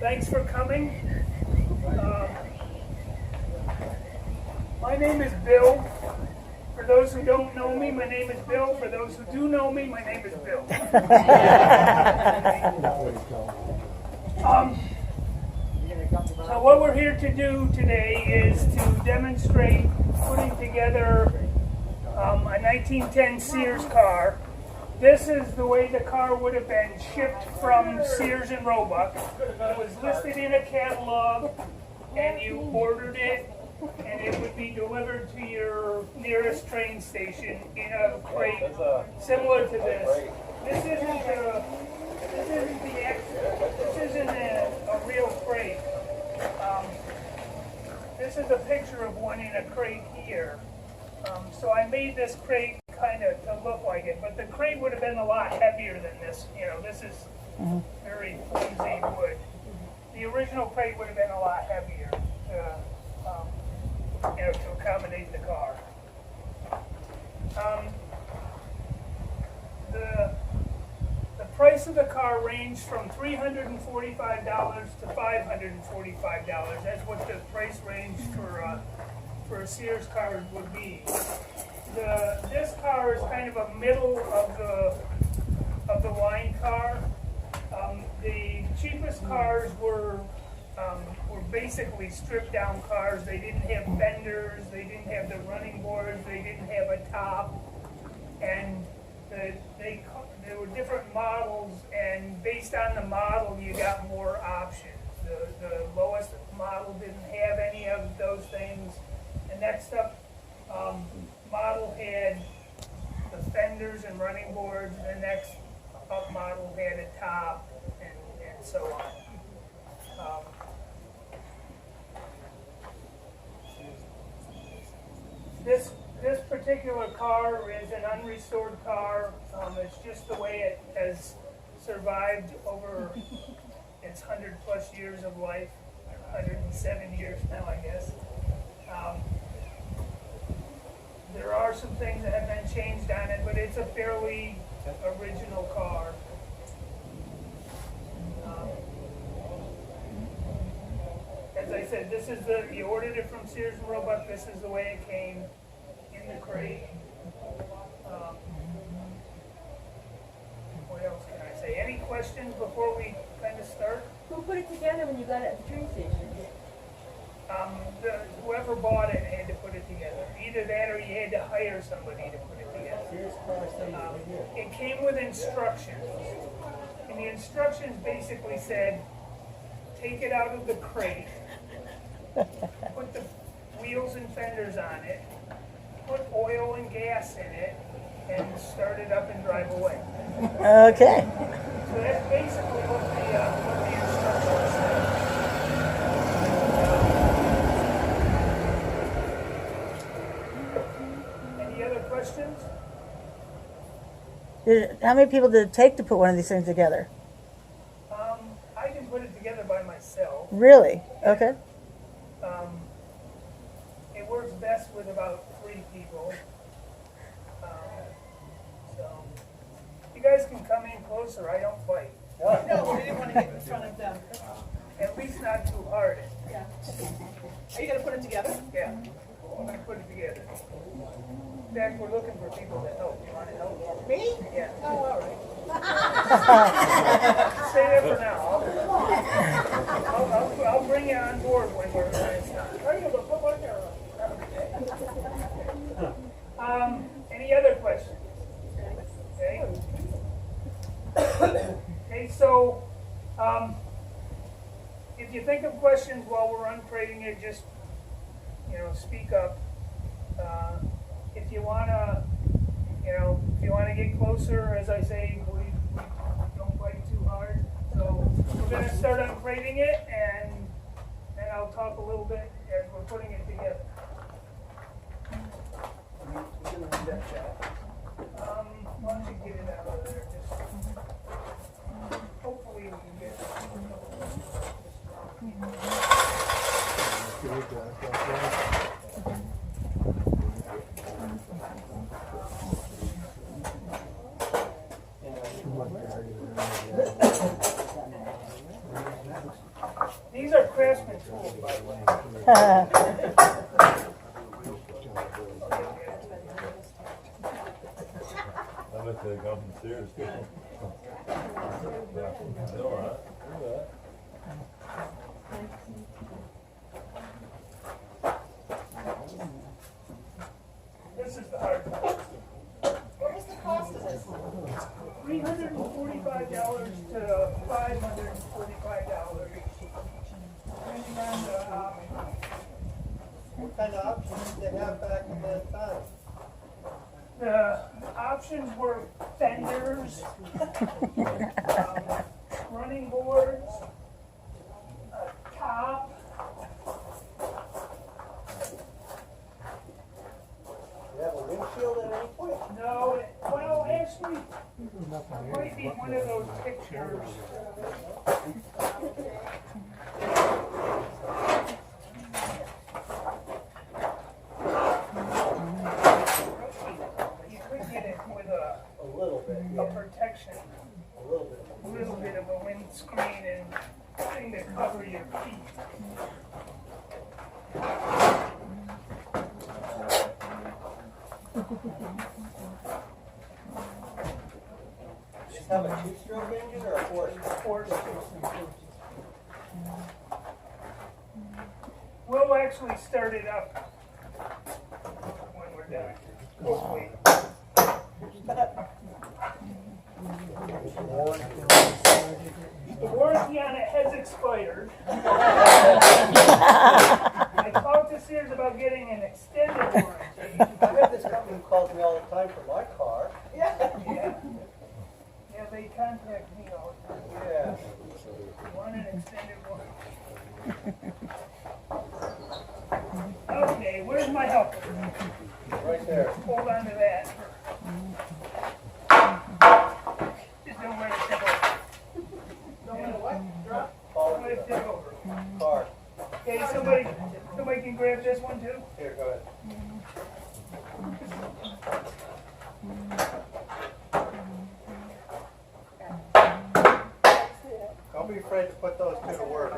Thanks for coming. My name is Bill. For those who don't know me, my name is Bill. For those who do know me, my name is Bill. So what we're here to do today is to demonstrate putting together a 1910 Sears car. This is the way the car would have been shipped from Sears and Roebuck. It was listed in a catalog, and you ordered it, and it would be delivered to your nearest train station in a crate similar to this. This isn't a real crate. This is a picture of one in a crate here. So I made this crate kind of to look like it, but the crate would have been a lot heavier than this. You know, this is very flimsy wood. The original crate would have been a lot heavier to accommodate the car. The price of the car ranged from $345 to $545. That's what the price range for a Sears car would be. This car is kind of a middle of the line car. The cheapest cars were basically stripped down cars. They didn't have fenders, they didn't have the running boards, they didn't have a top, and there were different models, and based on the model you got more options. The lowest model didn't have any of those things. The next up model had the fenders and running boards, and the next up model had a top, and so on. This particular car is an unrestored car. It's just the way it has survived over its 100+ years of life, 107 years now, I guess. There are some things that have been changed on it, but it's a fairly original car. As I said, this is you ordered it from Sears and Roebuck. This is the way it came in the crate. What else can I say? Any questions before we kind of start? Who put it together when you got it at the train station? Whoever bought it had to put it together. Either that or you had to hire somebody to put it together. Sears Car Assembly. It came with instructions. And the instructions basically said, take it out of the crate, put the wheels and fenders on it, put oil and gas in it, and start it up and drive away. Okay. So that's basically what the instructions said. Any other questions? How many people did it take to put one of these things together? I can put it together by myself. Really? Okay. It works best with about 3 people. So, you guys can come in closer. I don't fight. No, we didn't want to get in front of them. At least not too hard. Yeah. Are you going to put it together? Yeah, I'm going to put it together. In fact, we're looking for people to help. You want to help? Me? Yeah. Oh, all right. Stay there for now. I'll bring you on board when it's done. Any other questions? Okay. Okay, so if you think of questions while we're uncrating it, just speak up. If you wanna get closer, as I say, we don't bite too hard. So we're gonna start uncrating it, and then I'll talk a little bit as we're putting it together. Why don't you get it out of there? Hopefully we can get Craftsman tool, by the way. I bet they come from Sears. Yeah. All right. Look at This is the hard part. What was the cost of this? $345 to $545. Depending on the, What kind of options did they have back in that time? the options were fenders, running boards, a top. Did you have a windshield at any point? No, well, actually, it might be one of those pictures. You could get it with A little bit, a yeah, protection, a little bit. a little bit of a windscreen and thing to cover your feet. Just have a two-stroke engine or a four-stroke? We'll actually start it up when we're done. Hopefully. The warranty on it has expired. I talked to Sears about getting an extended warranty. I have this company who calls me all the time for my car. Yeah. Yeah, they contact me all the time. Yeah. Want an extended warranty. Okay, where's my helper? Right there. Hold on to that. Just don't let it tip over. Don't let it what? Drop? Follow Don't let it the tip over. car. Okay, somebody can grab this one too? Here, go ahead. Don't be afraid to put those two to work.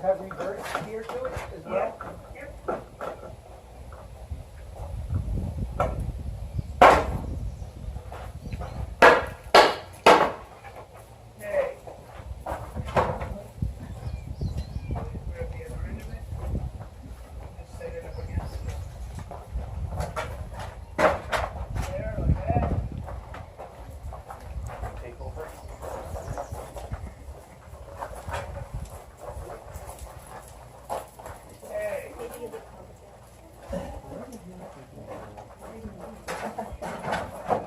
Have reverse gear to it as well? Yep. Okay. Grab the other end of it. Just set it up against it. There, like that. Take over. Okay.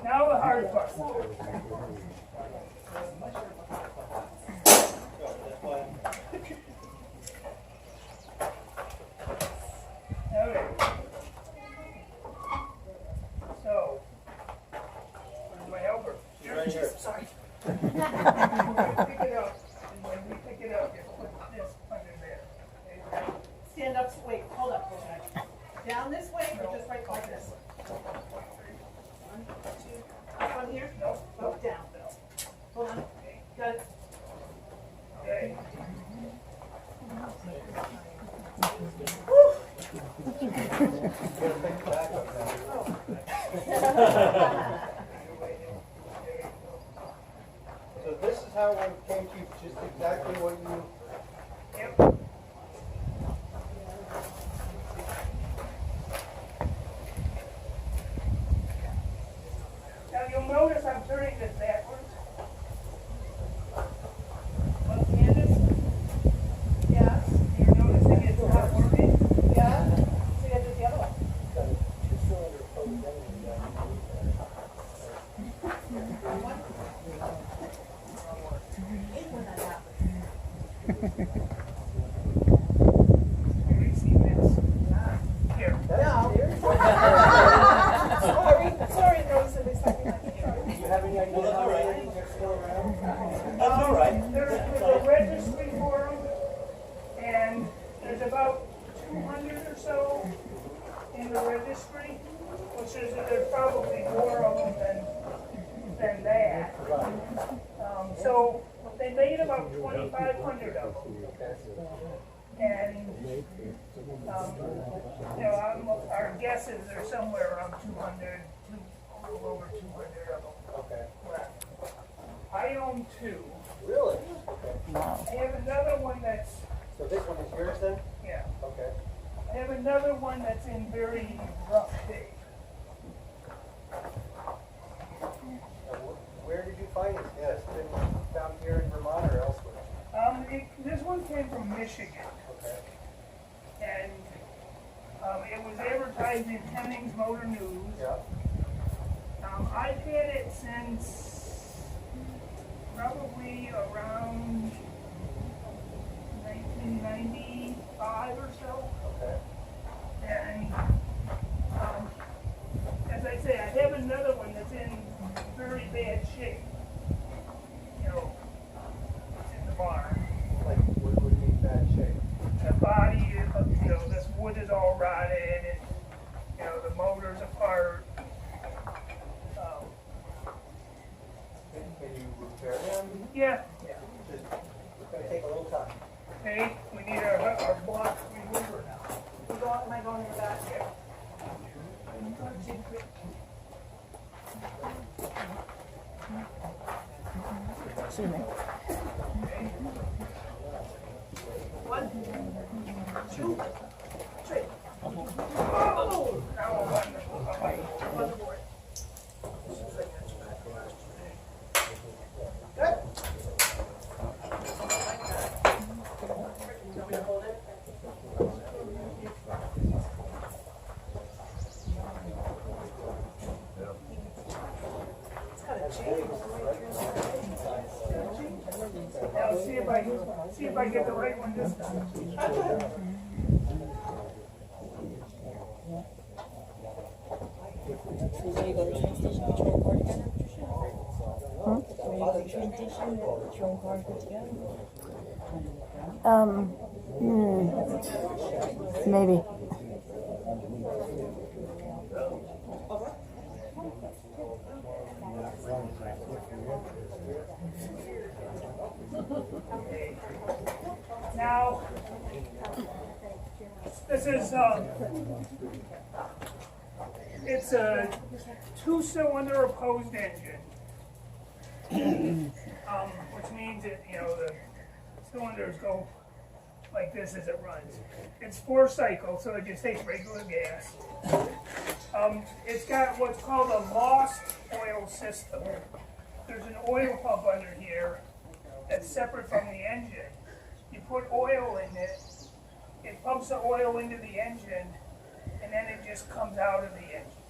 Now the hard part. Okay. So, where's my helper? Right here. Sorry. We're gonna pick it up, and when we pick it up, just put this under there. Okay? Stand up, wait, hold up for a second. Down this way or just right like this? One, two, up on here? No, Go down, Bill. Hold on. Got it. okay. So this is how one came to just exactly what you. Yep. Now you'll notice I'm turning this backwards. Left handed. Yes, You're noticing it's not working. yeah. So you gotta do the other one. You see this? Here. Sorry, there was something like that. Do you have any idea how many are still around? There's a registry for them, and about 200 or so in the registry, which is, there's probably more of them than that. So they made about 2,500 of them. And, our guesses are somewhere around 200, a little over 200 of them. Okay. Left. I own 2. Really? I have another one that's, So this one is yours then? yeah, Okay. I have another one that's in very rough shape. Where did you find it? Yeah, it's been found here in Vermont or elsewhere? This one came from Michigan, Okay. and it was advertised in Hennings Motor News. Yeah. I've had it since probably around 1995 or so. Okay. And as I say, I have another one that's in very bad shape. You know, it's in the barn. Like, what would be bad shape? The body, this wood is all rotted, and the motor's apart. Can you repair them? Yeah. Just, it's gonna take a little time. Hey, we need our block remover now. Am I going in the back? Yeah. Excuse me. 1, 2, 3. Oh, now wonderful. On the board. Good. You want me to hold it? It's got a G. Now see if I get the right one this time. When you go to the train station, put your own card together, Patricia? When you go to the train station, put your own card together? Maybe. Now, this is, it's a 2-cylinder opposed engine. Which means that, the cylinders go like this as it runs. It's 4-cycle, so it just takes regular gas. It's got what's called a lost oil system. There's an oil pump under here that's separate from the engine. You put oil in it, it pumps the oil into the engine, and then it just comes out of the engine.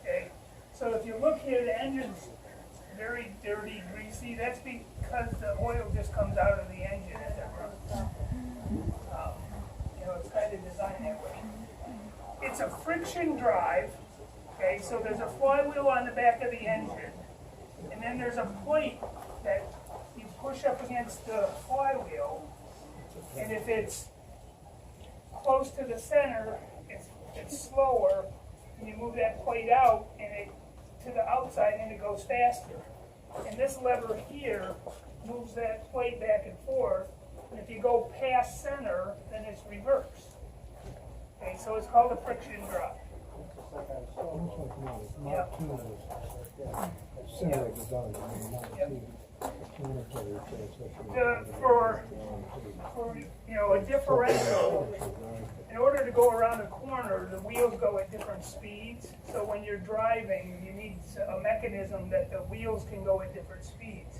Okay? So if you look here, the engine's very dirty, greasy. That's because the oil just comes out of the engine as it runs. It's kind of designed that way. It's a friction drive. Okay, so there's a flywheel on the back of the engine, and then there's a plate that you push up against the flywheel, and if it's close to the center, it's slower, and you move that plate out and it to the outside and it goes faster. And this lever here moves that plate back and forth, and if you go past center, then it's reverse. Okay, so it's called a friction drive. Yep. For a differential, in order to go around a corner, the wheels go at different speeds. So when you're driving, you need a mechanism that the wheels can go at different speeds.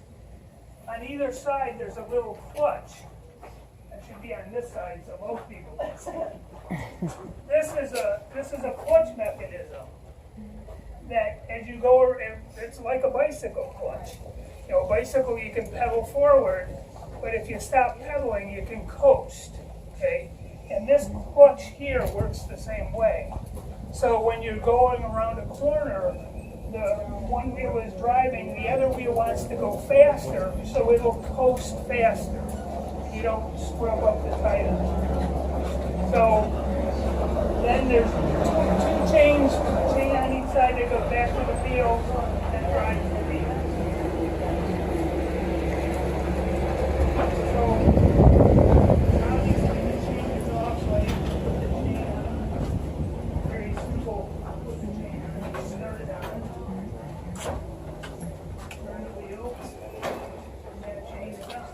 On either side, there's a little clutch. That should be on this side, so most people can see it. This is a clutch mechanism that, as you go, it's like a bicycle clutch. A bicycle you can pedal forward, but if you stop pedaling, you can coast. Okay, and this clutch here works the same way. So when you're going around a corner, the one wheel is driving, the other wheel wants to go faster, so it'll coast faster. You don't scrub up the tires. So then there's two chains, a chain on each side that goes back to the field and drives the wheel. So now these chain is off, so I put the chain on. Very simple. Put the chain on, start it on. Turn the wheel. And that chain is up.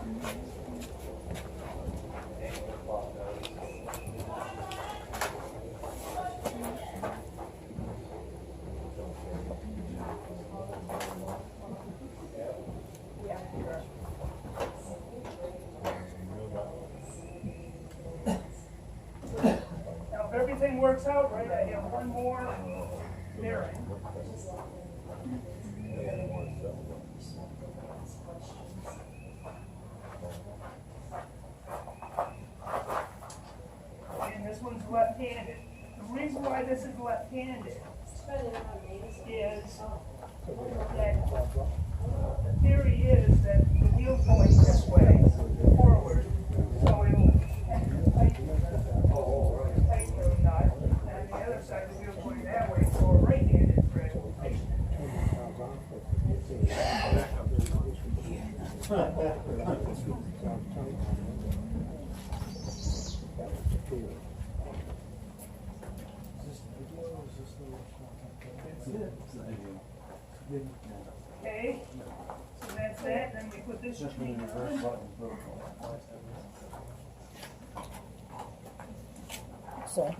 Now, if everything works out right, I have one more bearing. And this one's left-handed. The reason why this is left-handed is that the theory is that the wheel's going this way, forward, so it'll tighten the nut, and on the other side, the wheel's going that way, so a right-handed thread will tighten Okay, so that's that, then we put this chain on. So,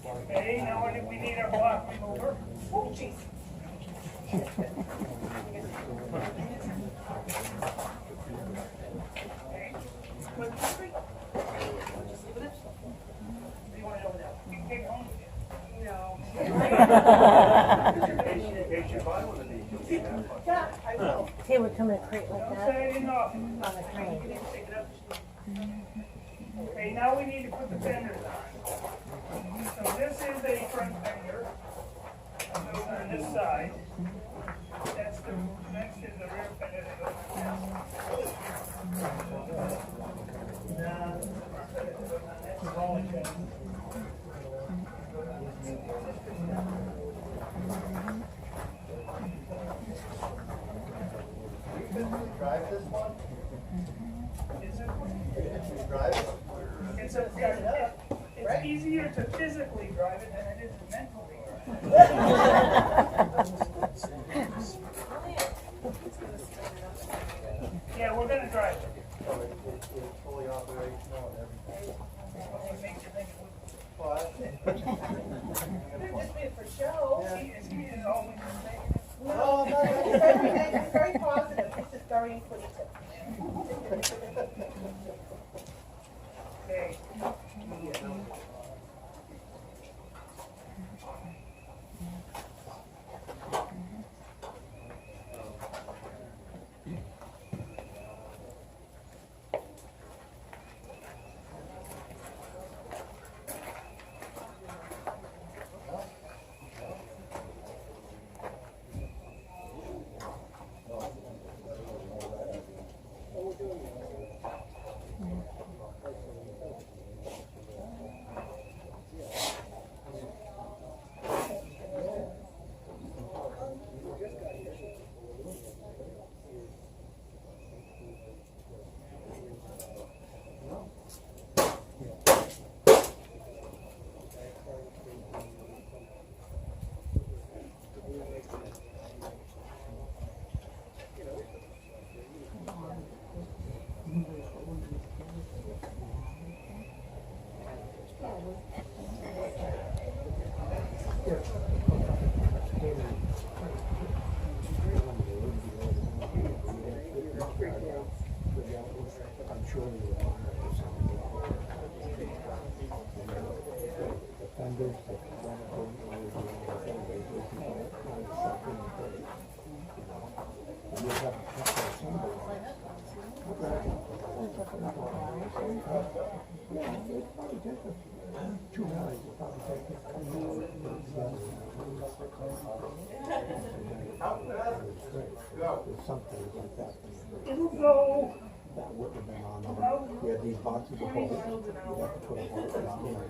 Okay, now we need our block remover. Oh, jeez. Okay, put the street. Do you want it over there? You can take it home with you. No. Yeah, I will. They would come in a crate like Don't that set it in off. on the crane. Okay, now we need to put the fenders on. So this is a front fender. Goes on this side. Next is the rear fender that goes on this. Now, this is the front fender that goes on this. It's rolling fender. Drive this one? Is it? Can you drive it? It's easier to physically drive it than it is to mentally drive it. Yeah, we're gonna drive it. It's fully operational and everything. What makes you think it would? What? They're just being for show. Is he always saying it? No, no, it's very positive. This is very inquisitive. Okay. It'll go that wouldn't have been on there. We had these boxes of bolts, you'd have to put a bolt down here,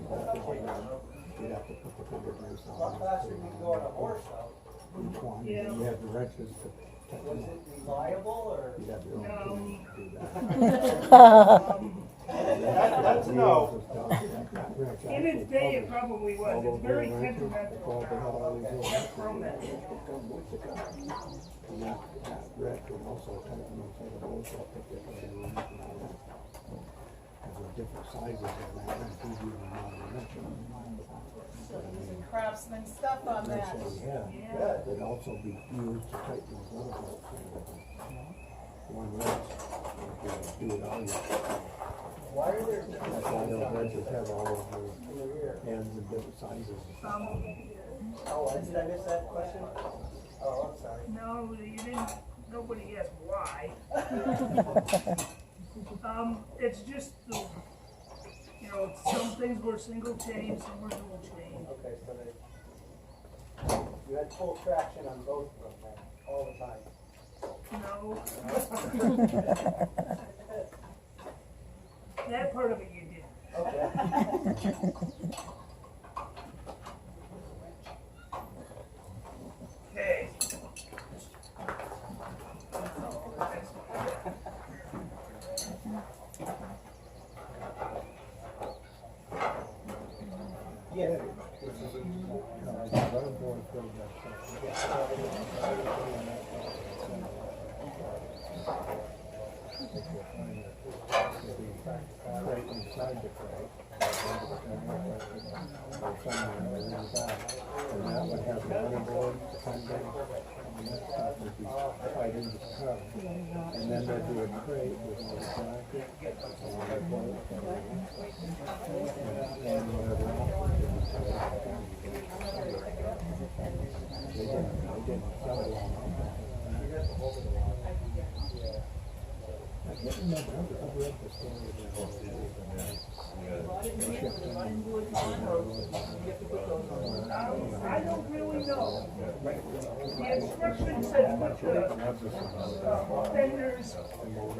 you'd have to put the finger brace on. How fast did we go on a horse though? Each one, and then you have the wrenches to tighten Was them it up. reliable or? You'd have your own tools to do that. That's a no. In its day, it probably was. It's very temperamental. Well, they had all these little wrenches From that it. and that wrench would also tighten inside the bolts up to get the rings and all that. Because there's different sizes of that wrench, easier than another wrench. So using craftsman stuff on that. Yeah, it'd also be used to tighten those other bolts. One wrench, you do it all. Why are there? That's why those wrenches have all of those ends and different sizes. Oh, did I miss that question? Oh, I'm sorry. No, you didn't, nobody asked why. It's just the, you know, some things were single chain, some were dual chain. Okay, so you had full traction on both of them then, all the time. No. That part of it you did. Okay. Okay. Yeah. Right inside the crate, and that would have the motherboard, the fender, and that stuff would be tied into the cover. And then there'd be a crate with all the brackets, all the bolts, and whatever else would be tied. They didn't sell it all. I can't remember, I've read the story. I don't really know. The instruction said put the fenders and wheel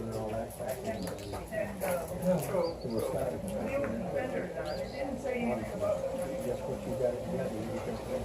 fenders on. It didn't say anything about Just what you got together, you can put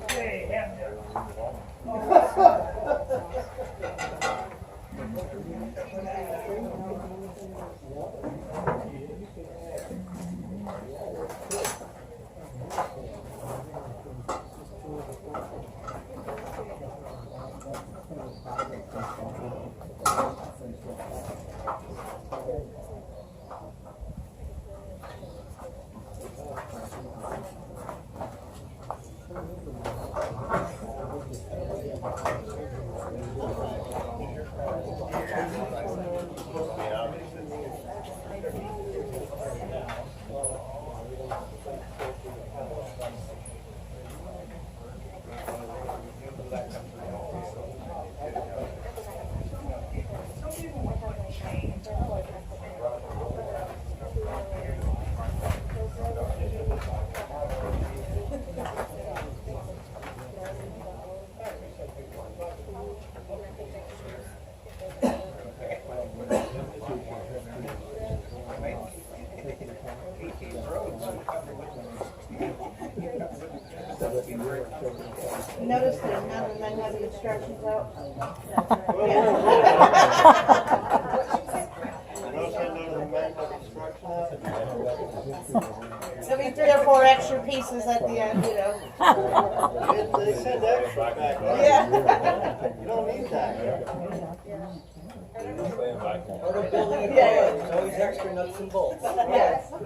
okay, have Notice that none of the men have the instructions out. Notice that none of the men have instructions. I mean, 3 or 4 extra pieces at the end, you know. They send extra back there. Yeah. You don't need that. Staying back. Part of building a car, Yeah. there's always extra nuts and bolts. Yes. I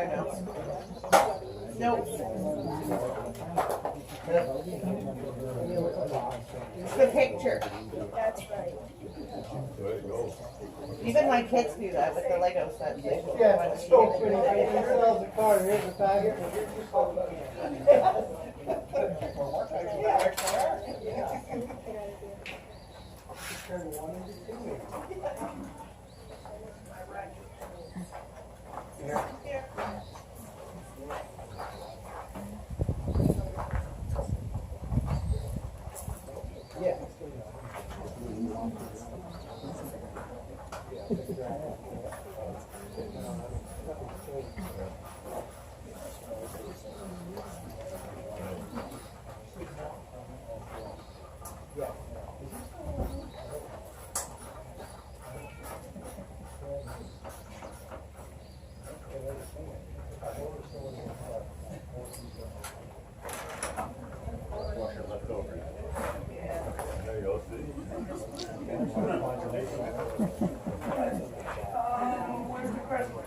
know. Nope. It's the picture. That's right. There you go. Even my kids do that with the Lego sets. They just Yeah, want to so pretty. He sells the car, here's the faggot. Yeah. Wash your leftover. There you go, see? Where's the Chrysler?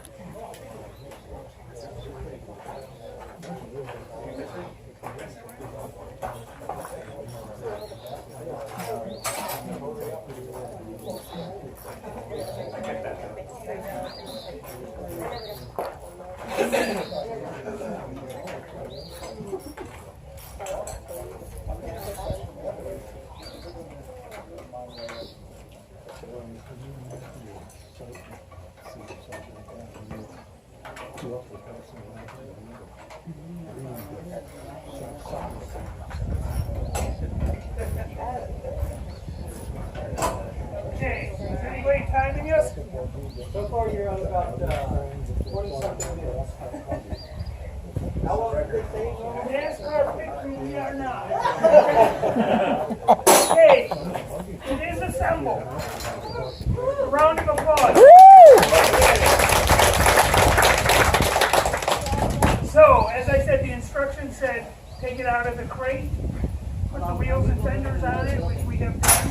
Okay, is anybody timing us? So far, you're on about 20-something minutes. How long did they say? NASCAR pit crew, we are not. Okay, it is assembled. A round of applause. So, as I said, the instructions said, take it out of the crate, put the wheels and fenders on it, which we have done.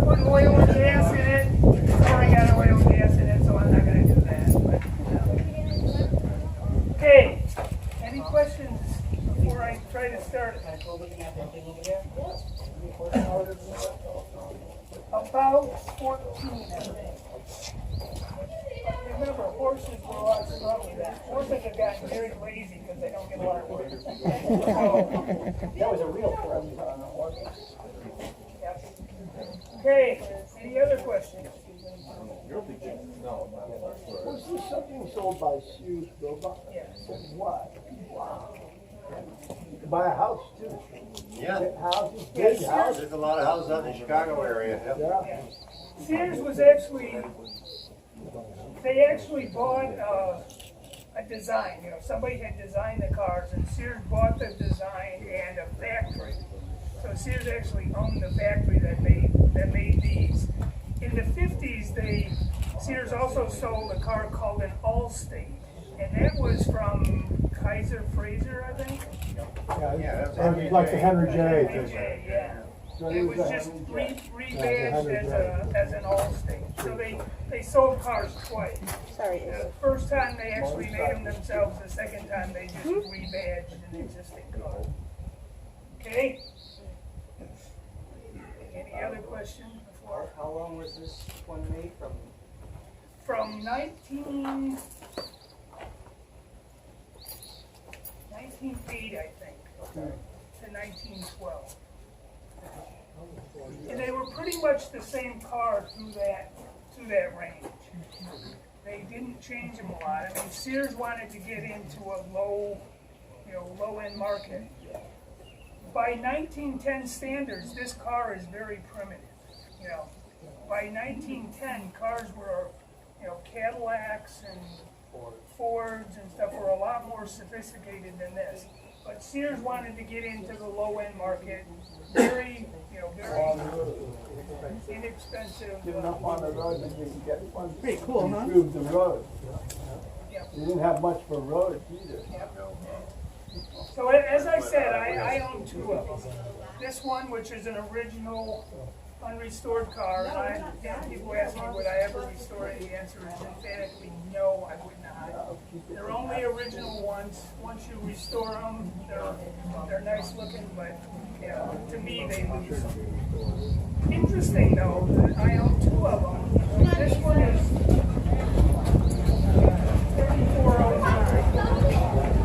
Put oil and gas in it. It's already got oil and gas in it, so I'm not gonna do that. But, okay, any questions before I try to start? About 14, I think. Remember, horses were a lot stronger then. Horses have gotten very lazy because they don't get a lot of work. So, That was a real problem on the horse. yep. Okay, any other questions? Was this something sold by Sears Robot? Yes. What? Wow. To buy a house too. Yeah. Houses, Yes, big houses. There's a lot of houses out in the Chicago area. Yeah. Sears was actually, they actually bought a design, somebody had designed the cars and Sears bought the design and a factory. So Sears actually owned the factory that made these. In the 50s, Sears also sold a car called an Allstate, and that was from Kaiser Fraser, I think. Yeah, that's It was like the Henry J thing. J, yeah. So It was just rebadged as an Allstate. So they sold cars twice. Sorry. The first time they actually made them themselves, the second time they just rebadged an existing car. Okay? Any other questions before? How long was this one made from? From 1908, I think, to 1912. And they were pretty much the same car through that range. They didn't change them a lot. I mean, Sears wanted to get into a low-end market. By 1910 standards, this car is very primitive. By 1910, cars were, Cadillacs and Fords and stuff were a lot more sophisticated than this. But Sears wanted to get into the low-end market, very, very inexpensive. Getting up on the road and you can get one. Pretty cool, huh? Improve the road. Yep. You didn't have much for roads either. So as I said, I own two of them. This one, which is an original unrestored car, people ask me would I ever restore it, the answer is emphatically no, I would not. They're only original ones. Once you restore them, they're nice looking, but to me they lose. Interesting though, I own two of them. This one is 3409,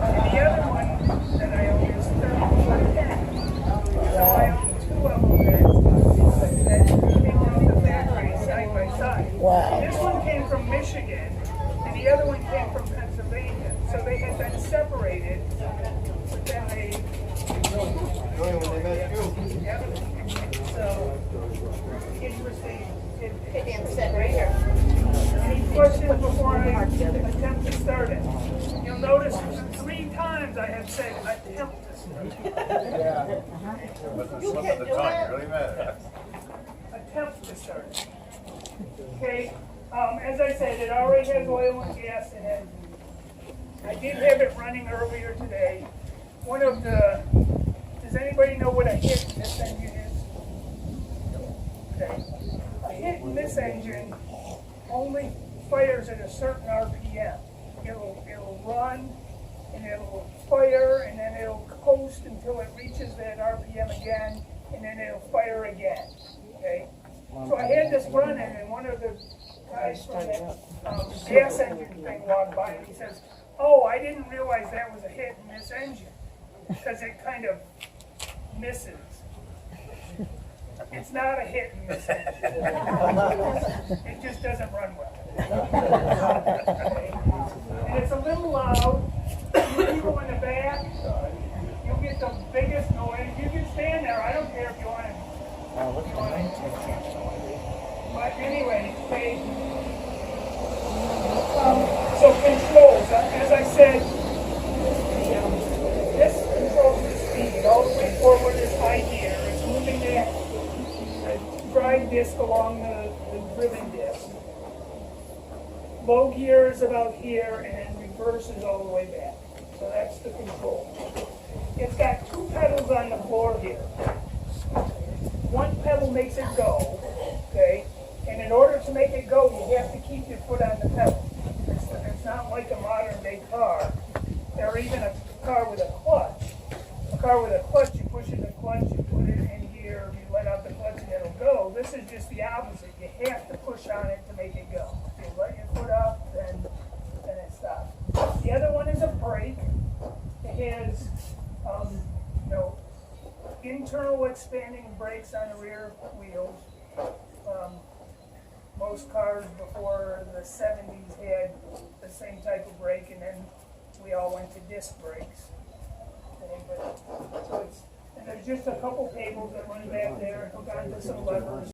and the other one that I own is 3410. So I own two of them that came off the factory side by side. Wow. This one came from Michigan, and the other one came from Pennsylvania. So they had been separated, but then they. Yep. So interesting. Right here. Any questions before I attempt to start it? You'll notice 3 times I have said attempt to start it. But the slip of the tongue, it really matters. Attempt to start it. Okay, as I said, it already has oil and gas in it. I did have it running earlier today. Does anybody know what a hit in this engine is? Okay. A hit in this engine only fires at a certain RPM. It'll run and it'll fire and then it'll coast until it reaches that RPM again and then it'll fire again. Okay? So I had this running and one of the guys from that gas engine thing walked by and he says, "Oh, I didn't realize that was a hit in this engine because it kind of misses." It's not a hit in this engine. It just doesn't run well. And it's a little loud. You people in the back, you'll get the biggest noise. You can stand there. I don't care if you want to. But anyway, so controls. As I said, this controls the speed. All the way forward is high gear. It's moving that drive disc along the drilling disc. Low gear is about here, and then reverse is all the way back. So that's the control. It's got 2 pedals on the floor here. One pedal makes it go, okay? And in order to make it go, you have to keep your foot on the pedal. It's not like a modern day car, or even a car with a clutch. A car with a clutch, you push in the clutch, you put it in gear, you let out the clutch and it'll go. This is just the opposite. You have to push on it to make it go. If you let your foot up, then it stops. The other one is a brake. It has, internal expanding brakes on the rear wheels. Most cars before the 70s had the same type of brake, and then we all went to disc brakes. Okay, and there's just a couple cables that run back there and hook onto some levers.